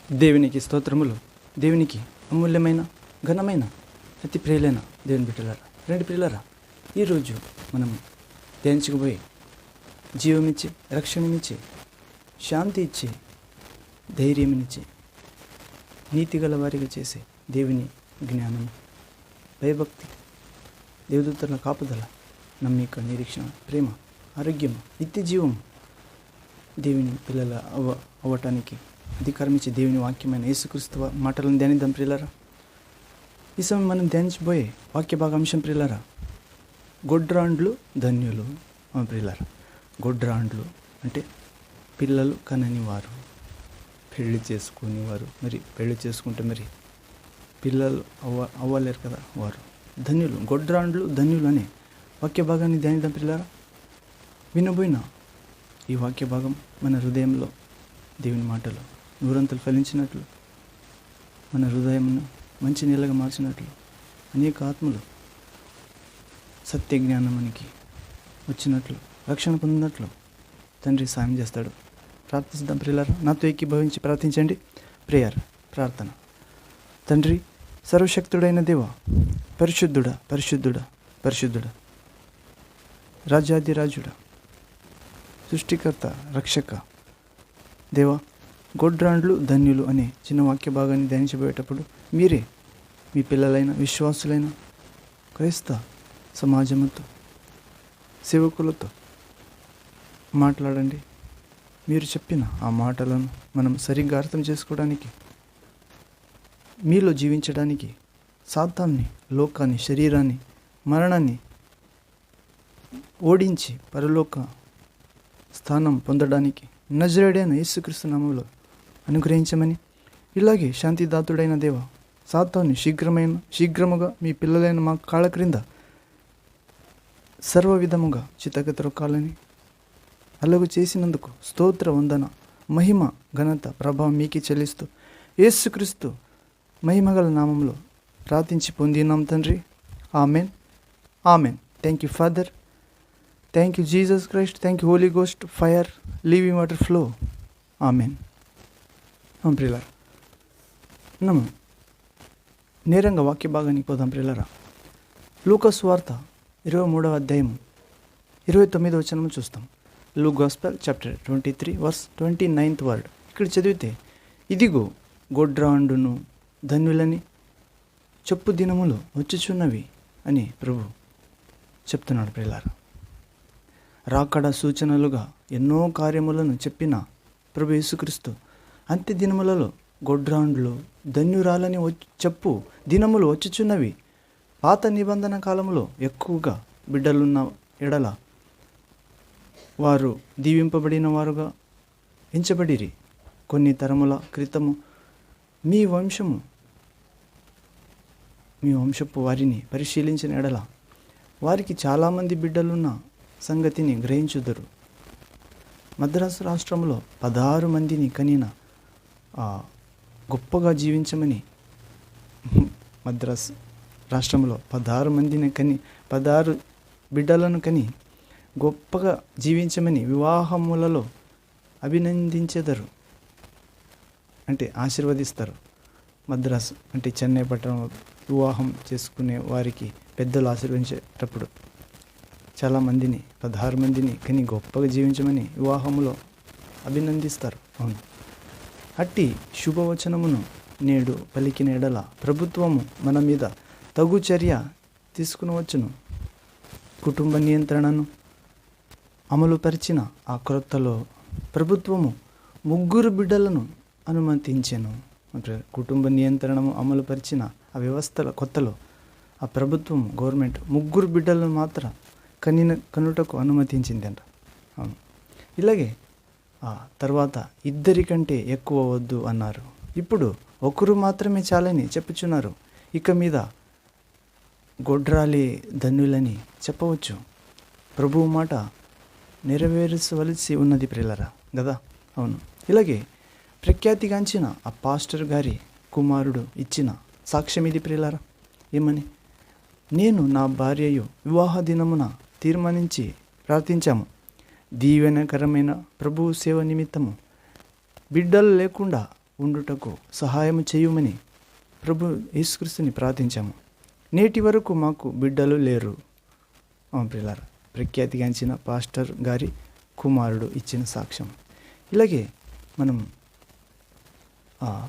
దేవునికి స్తోత్రములు. దేవునికి అమూల్యమైన ఘనమైన అతి ప్రియులైన దేవుని బిడ్డలారా, రెండు ప్రియులారా, ఈరోజు మనం ధ్యానించకపోయి జీవమిచ్చి, రక్షణనిచ్చి, శాంతి ఇచ్చి, ధైర్యమిచ్చి, నీతిగల వారిగా చేసే దేవుని జ్ఞానం, భయభక్తి, దేవదూతల కాపుదల, నమ్మిక, నిరీక్షణ, ప్రేమ, ఆరోగ్యం, నిత్య జీవం, దేవుని పిల్లల అవ్వటానికి అధికారం ఇచ్చే దేవుని వాక్యమైన యేసుక్రీస్తు మాటలను ధ్యానిద్దాం ప్రియులారా. ఈ సమయం మనం ధ్యానించబోయే వాక్య భాగాంశం ప్రియులారా, గొడ్రాండ్లు ధన్యులు. ప్రియులారా, గొడ్రాండ్లు అంటే పిల్లలు కనని వారు, పెళ్లి చేసుకునేవారు. మరి పెళ్లి చేసుకుంటే మరి పిల్లలు అవ్వలేరు కదా, వారు ధన్యులు. గొడ్రాండ్లు ధన్యులు అనే వాక్య భాగాన్ని ధ్యానిద్దాం ప్రియులారా. వినబోయిన ఈ వాక్య భాగం మన హృదయంలో దేవుని మాటలు నూరంతలు ఫలించినట్లు, మన హృదయంను మంచి నీళ్ళగా మార్చినట్లు, అనేక ఆత్మలు సత్య జ్ఞానానికి వచ్చినట్లు, రక్షణ పొందినట్లు తండ్రి సాయం చేస్తాడు. ప్రార్థిద్దాం ప్రియులారా. నాతో ఏకీభవించి ప్రార్థించండి. ప్రేయర్, ప్రార్థన. తండ్రి, సర్వశక్తుడైన దేవ, పరిశుద్ధుడా పరిశుద్ధుడా పరిశుద్ధుడా, రాజాదిరాజుడా, సృష్టికర్త, రక్షక దేవ, గొడ్రాండ్లు ధన్యులు అనే చిన్న వాక్య భాగాన్ని ధ్యానించబోయేటప్పుడు మీరే మీ పిల్లలైన విశ్వాసులైన క్రైస్తవ సమాజంతో, సేవకులతో మాట్లాడండి. మీరు చెప్పిన ఆ మాటలను మనం సరిగ్గా అర్థం చేసుకోవడానికి, మీలో జీవించడానికి, సాతాన్ని, లోకాన్ని, శరీరాన్ని, మరణాన్ని ఓడించి పరలోక స్థానం పొందడానికి నజరేయుడైన యేసుక్రీస్తు నామములో అనుగ్రహించమని, ఇలాగే శాంతిదాతుడైన దేవ, సాతాను శీఘ్రముగా మీ పిల్లలైన మా కాళ్ళ క్రింద సర్వ విధముగా చితకత్రొక్కాలని, అలాగూ చేసినందుకు స్తోత్ర వందన, మహిమ, ఘనత, ప్రభావం మీకే చెల్లిస్తూ యేసుక్రీస్తు మహిమగల నామంలో ప్రార్థించి పొందినాం తండ్రి. Amen, amen. Thank you father, thank you Jesus Christ, thank you holy ghost, fire, living water flow. Amen. ప్రియులారా, మనము నేరంగా వాక్య భాగానికి పోదాం ప్రియులారా. లూకా సువార్త 23వ అధ్యాయం 29వ వచనం చూస్తాం. Luke gospel chapter 23 verse 29th word. ఇక్కడ చదివితే, ఇదిగో గొడ్రాండును ధన్యులని చెప్పు దినములు వచ్చుచున్నవి అని ప్రభు చెప్తున్నాడు ప్రియులారా. రాకడ సూచనలుగా ఎన్నో కార్యములను చెప్పిన ప్రభు యేసుక్రీస్తు అంత్య దినములలో గొడ్రాండ్లు ధన్యురాలని చెప్పు దినములు వచ్చుచున్నవి. పాత నిబంధన కాలంలో ఎక్కువగా బిడ్డలున్న ఎడల వారు దీవింపబడిన వారుగా ఎంచబడిరి. కొన్ని తరముల క్రితము మీ వంశపు వారిని పరిశీలించిన ఎడల వారికి చాలామంది బిడ్డలున్న సంగతిని గ్రహించుదురు. మద్రాసు రాష్ట్రంలో 16 మందిని కనిన గొప్పగా జీవించమని, మద్రాసు రాష్ట్రంలో 16 మందిని కని 16 బిడ్డలను కని గొప్పగా జీవించమని వివాహములలో అభినందించెదరు, అంటే ఆశీర్వదిస్తారు. మద్రాసు అంటే చెన్నై పట్టణం వివాహం చేసుకునే వారికి పెద్దలు ఆశీర్వదించేటప్పుడు చాలామందిని 16 మందిని కని గొప్పగా జీవించమని వివాహములో అభినందిస్తారు. అవును, అట్టి శుభవచనమును నేడు పలికిన ఎడల ప్రభుత్వము మన మీద తగు చర్య తీసుకునవచ్చును. కుటుంబ నియంత్రణను అమలుపరిచిన ఆ క్రొత్తలో ప్రభుత్వము 3 బిడ్డలను అనుమతించెను. అంటే కుటుంబ నియంత్రణము అమలుపరిచిన ఆ వ్యవస్థల కొత్తలో ఆ ప్రభుత్వం, గవర్నమెంట్ 3 బిడ్డలను మాత్రం కనుటకు అనుమతించిందంట. అవును, ఇలాగే ఆ తర్వాత 2 కంటే ఎక్కువ వద్దు అన్నారు. ఇప్పుడు 1 మాత్రమే చాలని చెప్పుచున్నారు. ఇక మీద గొడ్రాలి ధన్యులని చెప్పవచ్చు. ప్రభువు మాట నెరవేర్చవలసి ఉన్నది ప్రియులారా కదా. అవును, ఇలాగే ప్రఖ్యాతిగాంచిన ఆ పాస్టర్ గారి కుమారుడు ఇచ్చిన సాక్ష్యం ఇది ప్రియులారా. ఏమని? నేను నా భార్యయు వివాహ దినమున తీర్మానించి ప్రార్థించాము. దీవెనకరమైన ప్రభువు సేవ నిమిత్తము బిడ్డలు లేకుండా ఉండుటకు సహాయం చేయుమని ప్రభు యేసుక్రీస్తుని ప్రార్థించాము. నేటి వరకు మాకు బిడ్డలు లేరు. ప్రియులారా, ప్రఖ్యాతిగాంచిన పాస్టర్ గారి కుమారుడు ఇచ్చిన సాక్ష్యం. ఇలాగే మనం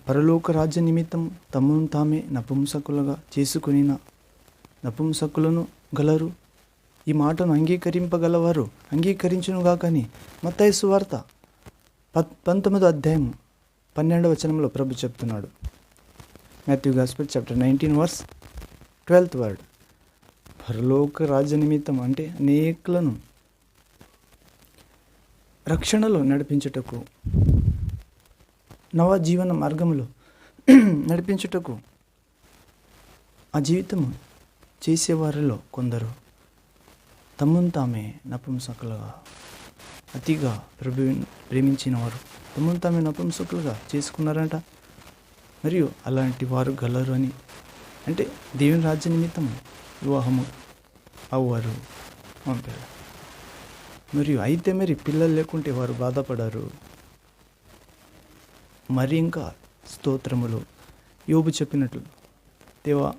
పరలోక రాజ్య నిమిత్తం తమను తామే నపుంసకులుగా చేసుకుని నపుంసకులను గలరు. ఈ మాటను అంగీకరింపగలవారు అంగీకరించునుగా. కానీ మత్తయి సువార్త 19వ అధ్యాయం 12వ వచనంలో ప్రభు చెప్తున్నాడు. Matthew gospel chapter 19 verse 12th word. పరలోక రాజ్య నిమిత్తం అంటే అనేకులను రక్షణలో నడిపించుటకు, నవ జీవన మార్గములో నడిపించుటకు ఆ జీవితము చేసేవారిలో కొందరు తమను తామే నపుంసకులుగా, అతిగా ప్రభువుని ప్రేమించిన వారు తమను తామే నపుంసకులుగా చేసుకున్నారంట. మరియు అలాంటి వారు గలరు అని అంటే దేవుని రాజ్య నిమిత్తం వివాహము అవ్వరు పంపారు. మరియు అయితే మరి పిల్లలు లేకుంటే వారు బాధపడరు. మరి ఇంకా స్తోత్రములు యోబు చెప్పినట్లు, దేవా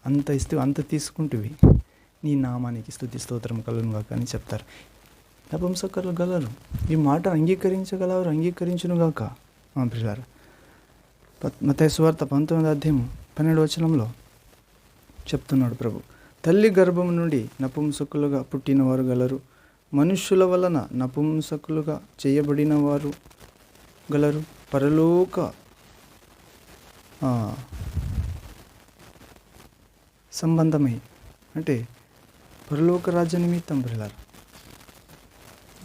అంత ఇస్తే అంత తీసుకుంటువి, నీ నామానికి స్తుతి స్తోత్రం కలుగునుగాక అని చెప్తారు. నపుంసకులు గలరు. ఈ మాట అంగీకరించగలవారు అంగీకరించునుగాక. ప్రియులారా, మత్తయి సువార్త 19వ అధ్యాయం 12వ వచనంలో చెప్తున్నాడు ప్రభు, తల్లి గర్భం నుండి నపుంసకులుగా పుట్టిన వారు గలరు, మనుష్యుల వలన నపుంసకులుగా చేయబడిన వారు గలరు, పరలోక సంబంధమై అంటే పరలోక రాజ్య నిమిత్తం పిల్లలు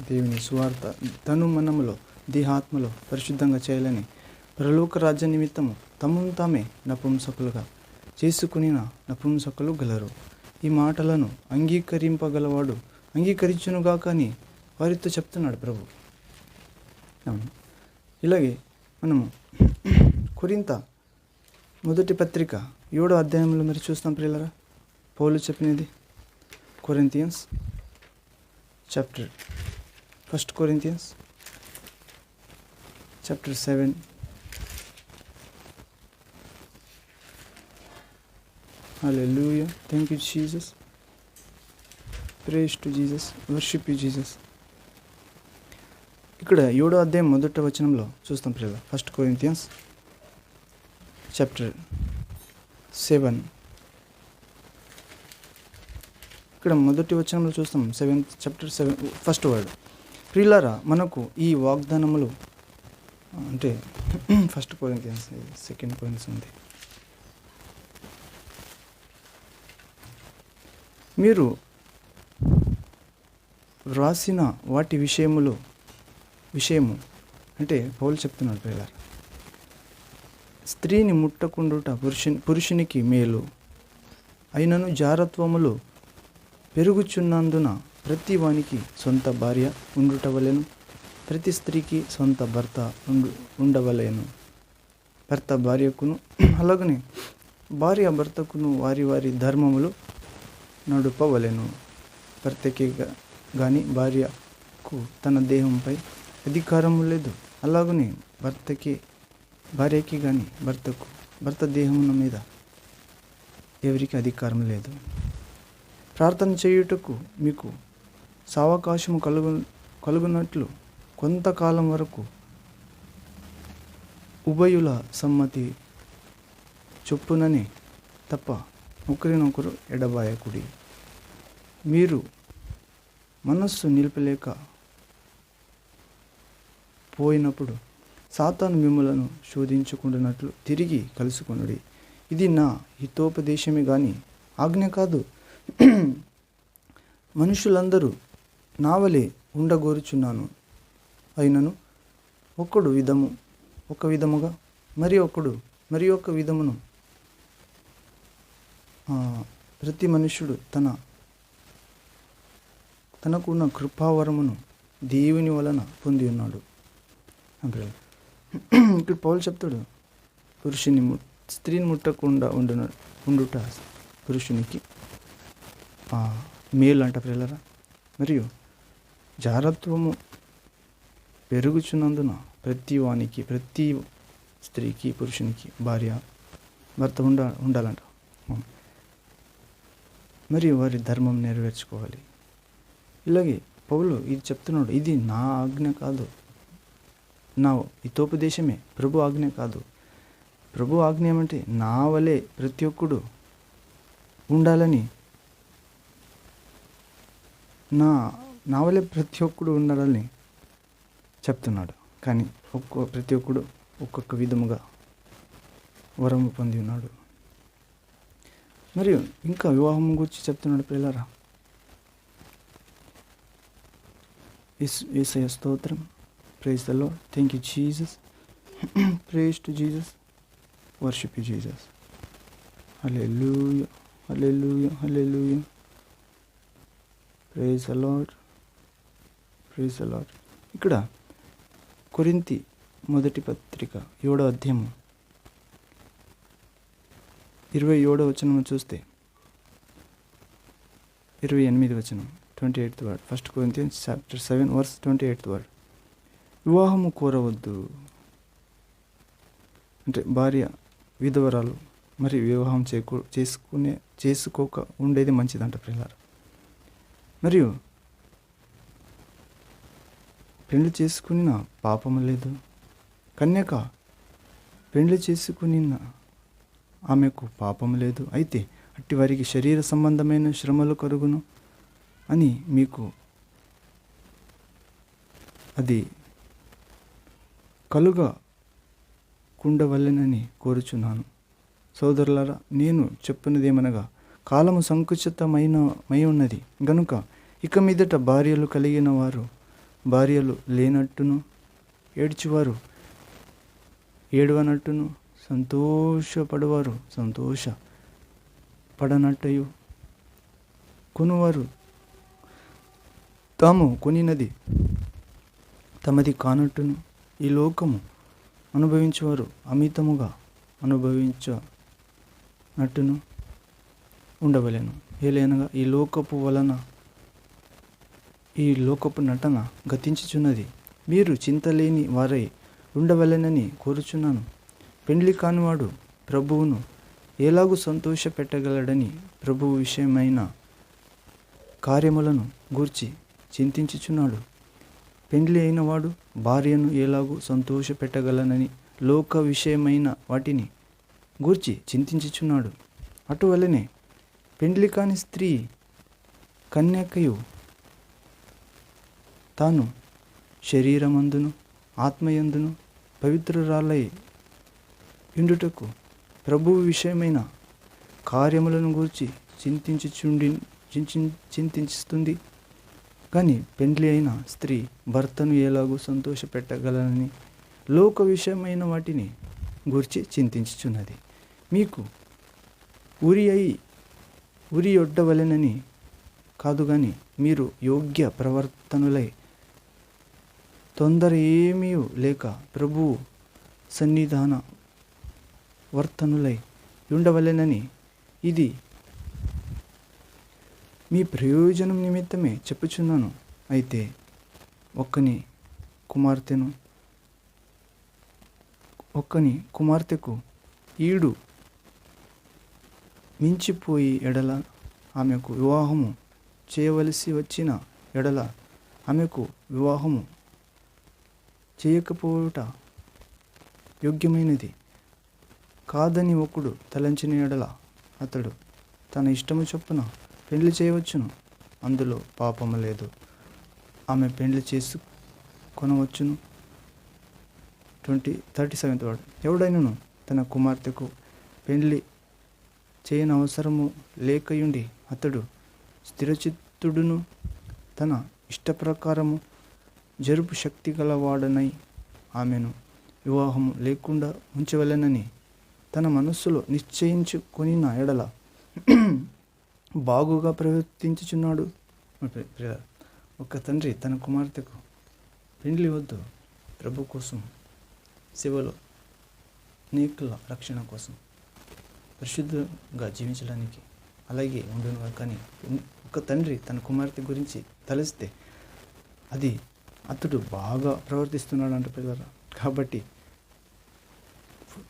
దేవుని సువార్త తను మనములో దేహాత్మలో పరిశుద్ధంగా చేయాలని పరలోక రాజ్య నిమిత్తము తమను తామే నపుంసకులుగా చేసుకుని నపుంసకులు గలరు. ఈ మాటలను అంగీకరింపగలవాడు అంగీకరించునుగా కానీ వారితో చెప్తున్నాడు ప్రభు. అవును, ఇలాగే మనము కొరింథ మొదటి పత్రిక 7వ అధ్యాయంలో మీరు చూస్తాం ప్రియులారా, పౌలు చెప్పినది. Corinthians chapter 1 Corinthians chapter 7 Hallelujah. Thank you, Jesus. Praise to Jesus. Worship you, Jesus. ఇక్కడ 7వ అధ్యాయం మొదటి వచనంలో చూస్తాం ప్రియులారా, 1 కొరింథియన్స్ చాప్టర్ 7 ఇక్కడ మొదటి వచనంలో చూస్తాం. 7th chapter 7 first word. ప్రియులారా, మనకు ఈ వాగ్దానములు అంటే 1 కొరింథియన్స్ 2 కొరింథియన్స్ ఉంది. మీరు వ్రాసిన వాటి విషయము అంటే పౌలు చెప్తున్నాడు ప్రియులారా, స్త్రీని ముట్టకుండుట పురుషునికి మేలు అయినను జారత్వములు పెరుగుచున్నందున ప్రతి వానికి సొంత భార్య ఉండుటవలెను, ప్రతి స్త్రీకి సొంత భర్త ఉండవలేను. భర్త భార్యకును అలాగనే భార్య భర్తకును వారి వారి ధర్మములు నడుపవలెను. భర్తకి కానీ భార్యకు తన దేహంపై అధికారము లేదు. అలాగనే భార్యకి కానీ భర్త దేహమున మీద ఎవరికి అధికారం లేదు. ప్రార్థన చేయుటకు మీకు సావకాశము కలుగునట్లు కొంతకాలం వరకు ఉభయుల సమ్మతి చొప్పుననే తప్ప ఒకరినొకరు ఎడబాయకుడి. మీరు మనస్సు నిలిపలేక పోయినప్పుడు సాతాను మిమ్ములను శోధించుకుంటున్నట్లు తిరిగి కలుసుకొనుడి. ఇది నా హితోపదేశమే గాని ఆజ్ఞ కాదు. మనుషులందరూ నావలే ఉండగోరుచున్నాను. అయినను ఒక విధముగా మరి ఒక విధమును ప్రతి మనుష్యుడు తనకున్న కృపావరమును దేవుని వలన పొంది ఉన్నాడు. ఇక్కడ పౌలు చెప్తాడు, స్త్రీని ముట్టకుండా ఉండుట పురుషునికి మేలు అంట ప్రియులారా. మరియు జారత్వము పెరుగుచున్నందున ప్రతి స్త్రీకి పురుషునికి భార్య భర్త ఉండాలంట. మరియు వారి ధర్మం నెరవేర్చుకోవాలి. ఇలాగే పౌలు ఇది చెప్తున్నాడు, ఇది నా ఆజ్ఞ కాదు, నా హితోపదేశమే, ప్రభు ఆజ్ఞ కాదు. ప్రభు ఆజ్ఞ ఏమంటే నా వలె ప్రతి ఒక్కడు ఉండాలని, నా వలె ప్రతి ఒక్కడు ఉండాలని చెప్తున్నాడు. కానీ ప్రతి ఒక్కడు ఒక్కొక్క విధముగా వరము పొంది ఉన్నాడు. మరియు ఇంకా వివాహం గురించి చెప్తున్నాడు ప్రియులారా. యేసయ్య స్తోత్రం. Praise the lord. Thank you Jesus. Praise to Jesus. Worship you Jesus. Hallelujah, hallelujah, hallelujah. Praise the lord, praise the lord. ఇక్కడ కొరింథీ మొదటి పత్రిక 7వ అధ్యాయము 27వ వచనం చూస్తే 28వ వచనం 28th word. 1 Corinthians chapter 7 verse 28th word. వివాహము కోరవద్దు అంటే భార్య విధవరాలు మరి వివాహం చేసుకోక ఉండేది మంచిదంట ప్రియులారా. మరియు పెళ్లి చేసుకున్న పాపము లేదు. కన్యక పెళ్లి చేసుకుని ఆమెకు పాపము లేదు. అయితే అట్టి వారికి శరీర సంబంధమైన శ్రమలు కలుగును అని మీకు అది కలుగకుండవలెనని కోరుచున్నాను. సోదరులారా, నేను చెప్పినదేమనగా కాలము సంకుచితమై ఉన్నది గనుక ఇక మీదట భార్యలు కలిగిన వారు భార్యలు లేనట్టును, ఏడ్చువారు ఏడవనట్టును, సంతోషపడువారు సంతోషపడనట్టయు, కొనువారు తాము కొనినది తమది కానట్టును, ఈ లోకము అనుభవించేవారు అమితముగా అనుభవించనట్టును ఉండవలెను. ఏలైనగా ఈ లోకపు నటన గతించుచున్నది. మీరు చింతలేని వారై ఉండవలెనని కోరుచున్నాను. పెండ్లి కానివాడు ప్రభువును ఎలాగూ సంతోష పెట్టగలడని ప్రభువు విషయమైన కార్యములను గూర్చి చింతించుచున్నాడు. పెండ్లి అయినవాడు భార్యను ఎలాగూ సంతోష పెట్టగలనని లోక విషయమైన వాటిని గూర్చి చింతించుచున్నాడు. అటువలనే పెండ్లి కాని స్త్రీ కన్యకయు తాను శరీరమందును ఆత్మయందును పవిత్రురాలై ఇండుటకు ప్రభువు విషయమైన కార్యములను గూర్చి చింతిస్తుంది. కానీ పెండ్లి అయిన స్త్రీ భర్తను ఎలాగూ సంతోష పెట్టగలనని లోక విషయమైన వాటిని గూర్చి చింతించుచున్నది. మీకు ఉరి ఒడ్డవలెనని కాదు గాని మీరు యోగ్య ప్రవర్తనులై తొందర ఏమీ లేక ప్రభువు సన్నిధాన వర్తనులై ఉండవలెనని ఇది మీ ప్రయోజనం నిమిత్తమే చెప్పుచున్నాను. అయితే ఒక్కని కుమార్తెకు ఈడు మించిపోయి ఎడల ఆమెకు వివాహము చేయవలసి వచ్చిన ఎడల ఆమెకు వివాహము చేయకపోవుట యోగ్యమైనది కాదని ఒకడు తలంచిన ఎడల అతడు తన ఇష్టము చొప్పున పెండ్లి చేయవచ్చును, అందులో పాపము లేదు. ఆమె పెండ్లి చేసుకొనవచ్చును. 37th word. ఎవడైనను తన కుమార్తెకు పెండ్లి చేయనవసరము లేకయుండి అతడు స్థిరచిత్తుడును తన ఇష్టప్రకారము జరుపు శక్తి గలవాడనై ఆమెను వివాహము లేకుండా ఉంచవలెనని తన మనస్సులో నిశ్చయించుకొనిన ఎడల బాగుగా ప్రవర్తించుచున్నాడు. ఒక తండ్రి తన కుమార్తెకు పెండ్లి వద్దు ప్రభు కోసం, సేవలో అనేకుల రక్షణ కోసం, పరిశుద్ధంగా జీవించడానికి అలాగే ఉండును. కానీ ఒక తండ్రి తన కుమార్తె గురించి తలస్తే అతడు బాగా ప్రవర్తిస్తున్నాడు అంట పిల్లరా. కాబట్టి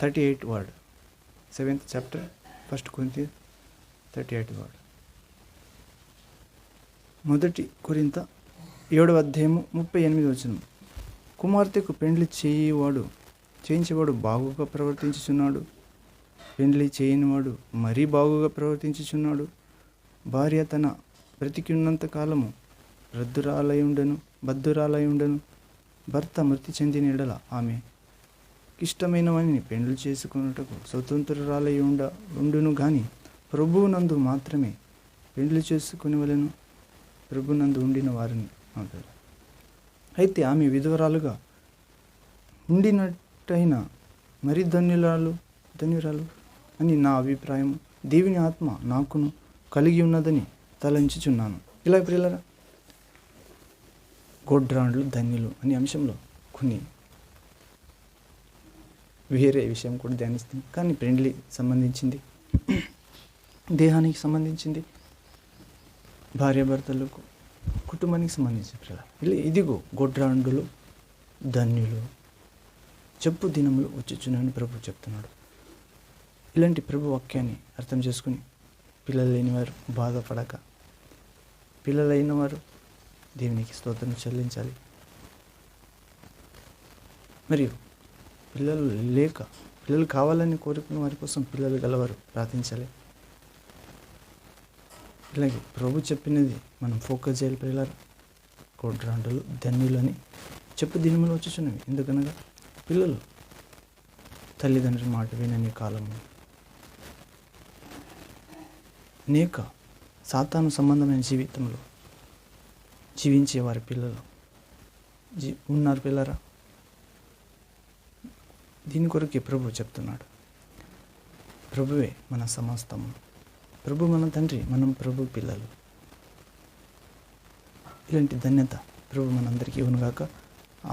38 word, 7th chapter 1 Corinthians 38 word. 1 కొరింథీ 7వ అధ్యాయము 38వ వచనం. కుమార్తెకు పెండ్లి చేయించేవాడు బాగుగా ప్రవర్తించుచున్నాడు, పెండ్లి చేయనివాడు మరీ బాగుగా ప్రవర్తించుచున్నాడు. భార్య తన బ్రతికి ఉన్నంత కాలము బద్ధురాలయుండను. భర్త మృతి చెందిన ఎడల ఆమె ఇష్టమైనవని పెండ్లు చేసుకున్నటకు స్వతంత్రురాలై ఉండును గాని ప్రభువునందు మాత్రమే పెండ్లు చేసుకునేవలెను, ప్రభునందు ఉండిన వారిని అంటారు. అయితే ఆమె విధవరాలుగా ఉండినట్టయినా మరి ధన్యురాలు అని నా అభిప్రాయం. దేవుని ఆత్మ నాకును కలిగి ఉన్నదని తలంచుచున్నాను. ఇలా ప్రియులారా, గొడ్రాండ్లు ధన్యులు అనే అంశంలో కొన్ని వేరే విషయం కూడా ధ్యానిస్తుంది. కానీ పెండ్లి సంబంధించింది, దేహానికి సంబంధించింది, భార్యాభర్తలకు, కుటుంబానికి సంబంధించిన పిల్లలు. ఇదిగో గొడ్రాండులు ధన్యులు, చెప్పు దినములు వచ్చుచున్నాయని ప్రభు చెప్తున్నాడు. ఇలాంటి ప్రభు వాక్యాన్ని అర్థం చేసుకుని పిల్లలు లేనివారు బాధపడక, పిల్లలైన వారు దేవునికి స్తోత్రం చెల్లించాలి. మరియు పిల్లలు కావాలని కోరుకున్న వారి కోసం పిల్లలు గలవారు ప్రార్థించాలి. ఇలాగే ప్రభు చెప్పినది మనం ఫోకస్ చేయాలి. పిల్లలు గొడ్రాండులు ధన్యులు అని చెప్పు దినములు వచ్చుచున్నవి. ఎందుకనగా పిల్లలు తల్లిదండ్రుల మాట వినని కాలము, అనేక సాతాను సంబంధమైన జీవితంలో జీవించే వారి పిల్లలు ఉన్నారు. పిల్లరా, దీని కొరకే ప్రభు చెప్తున్నాడు. ప్రభువే మన సమస్తము, ప్రభు మన తండ్రి, మనం ప్రభు పిల్లలు. ఇలాంటి ధన్యత ప్రభు మనందరికీ ఇవ్వనుగాక.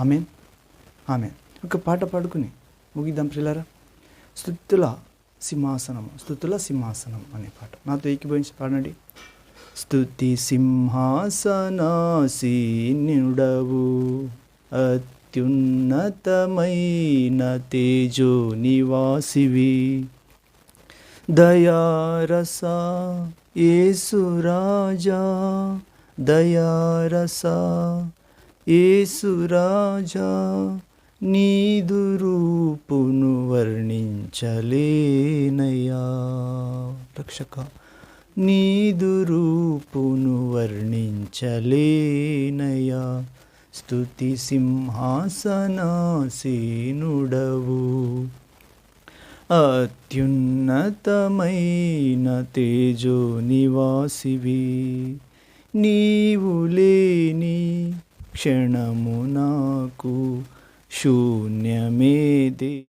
ఆమేన్, ఆమేన్. ఒక పాట పాడుకుని ముగిద్దాం ప్రియులారా. స్తుతుల సింహాసనం అనే పాట నాతో ఏకీభవించి పాడండి. స్తుతి సింహాసనాసీనుడవు, అత్యున్నతమైన తేజో నివాసివి, దయారస యేసురాజా, దయారస యేసురాజా, నీదు రూపును వర్ణించలేనయ్యా. రక్షక, నీదు రూపును వర్ణించలేనయ్యా. స్తుతి సింహాసనాసీనుడవు, అత్యున్నతమైన తేజో నివాసివి, నీవు లేని క్షణము నాకు శూన్యమేదే.